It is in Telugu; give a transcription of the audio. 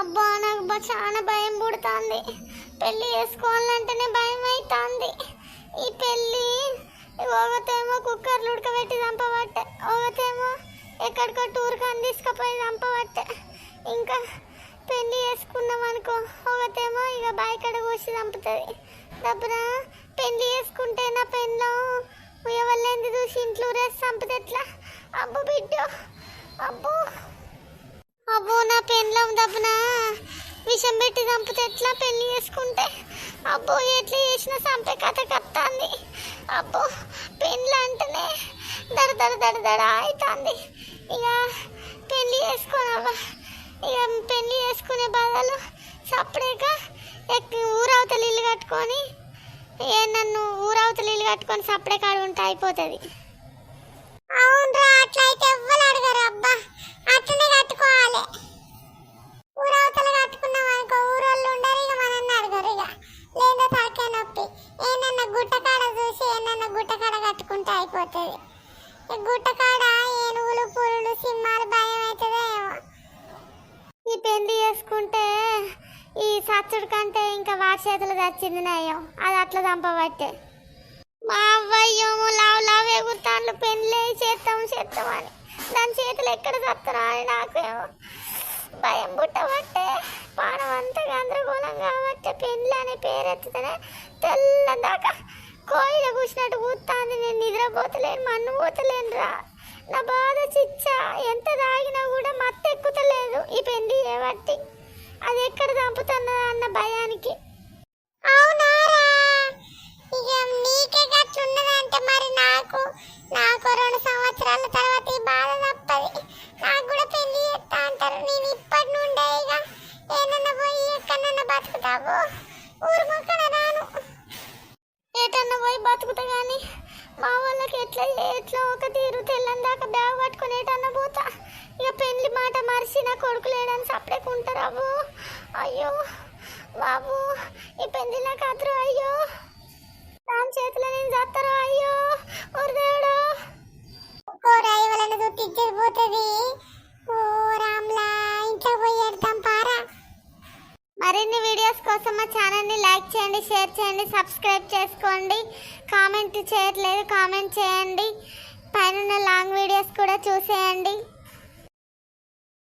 అబ్బా నాకు చాలా భయం పుడుతుంది. పెళ్ళి చేసుకోవాలంటేనే భయం అవుతుంది. ఈ పెళ్ళి ఒకతేమో కుక్కర్లు ఉడకబెట్టి చంపబట్టే, ఒకతేమో ఎక్కడికో టూర్కి అని తీసుకుపోయి చంపబట్టే, ఇంకా పెళ్ళి చేసుకున్నాం అనుకో ఒకతేమో ఇక బాయికడ కోసి చంపుతుంది. డబ్బున పెళ్ళి చేసుకుంటే నా పెళ్ళం ఎవరిని చూసి ఇంట్లో రేసి చంపితే ఎట్లా? అబ్బో బిడ్డ, అబ్బో అబ్బో నా పెళ్ళం దబ్బున విషం పెట్టి చంపితే ఎట్లా? పెళ్ళి చేసుకుంటే అబ్బో ఎట్లా చేసిన చంపే కథ కత్తాంది. అబ్బో పెళ్ళి అంటేనే దడ దడ దడ దడ అవుతుంది. ఇక పెళ్ళి చేసుకోనవ్వా, ఇక పెళ్ళి చేసుకునే బదులు సపరేట్గా ఊరవతల ఇల్లు కట్టుకొని నన్ను ఊరవతల ఇల్లు కట్టుకొని సపరే కాడు ఉంటే అయిపోతుంది. అవునరా, అట్లయితే ఎవ్వరు అడగరు. అబ్బా అట్లనే కట్టుకోవాలి. ఊరవతల కట్టుకున్నాం అనుకో ఊరోళ్ళు ఉండరు, ఇక మనల్ని అడగరు. ఇక లేదా తలకాయ నొప్పి ఏనన్నా గుట్టకాడ చూసి ఏనన్నా గుట్టకాడ కట్టుకుంటే అయిపోతుంది. గుట్టకాడ ఏనుగులు పురులు సింహాలు భయం అవుతుందో ఏమో. ఈ పెళ్లి చేసుకుంటే ఈ సచ్చుడు కంటే ఇంకా వాటి చేతులు చచ్చింది నయం. అది అట్లా చంపబట్టే మా అవ్వయ్యోమో లావు లావు ఎగురుతాండ్లు పెళ్ళి చేస్తాం అని. దాని చేతులు ఎక్కడ చస్తారా అని నాకేమో భయం పుట్టబట్టే. పానం అంతా గందరగోళం కాబట్టి పెళ్ళి అనే పేరెత్తుతనే తెల్లదాకా కోయిల కూసినట్టు కూస్తుంది. నేను నిద్రపోతలేను, మన్ను పోతలేను రా. నా బాధ చిచ్చా, ఎంత తాగినా కూడా మత్తు ఎక్కుతలేదు ఈ పెళ్ళి చేయబట్టి. అది ఎక్కడ చంపుతున్నదా అన్న భయానికి. అవునారా, ఇక నీకే గట్లున్నదంటే మరి నాకు 2 సంవత్సరాల తర్వాత ఈ బాధ తప్పది. నాకు కూడా పెళ్లి చేస్తా అంటారు. నేను ఇప్పటి నుండే ఇక ఏదన్నా పోయి ఎక్కడన్నా బతుకుతావు, ఊరు మొక్కన రాను. ఏటన్నా పోయి బతుకుతా కానీ మా వాళ్ళకి ఎట్లా ఒక తీరు తెల్లని దాకా బ్యాగ్ పట్టుకుని ఏటన్నా పోతా. ఇక పెళ్లి మాట మరిచి నా కొడుకు లేడని సపరేకుంటారావు. అయ్యో బాబు, ఈ పెళ్లి నాకు అతరు. అయ్యో దాని చేతిలో నేను చేస్తారో. అయ్యో దేవుడు, వాళ్ళని తిచ్చిపోతుంది. ఓ రామ్లా, ఇంట్లో పోయి ఎడతాం పారా. మరిన్ని వీడియోస్ కోసం మా ఛానల్ని లైక్ చేయండి, షేర్ చేయండి, సబ్స్క్రైబ్ చేసుకోండి. కామెంట్ చేయట్లేదు, కామెంట్ చేయండి. పైన లాంగ్ వీడియోస్ కూడా చూసేయండి.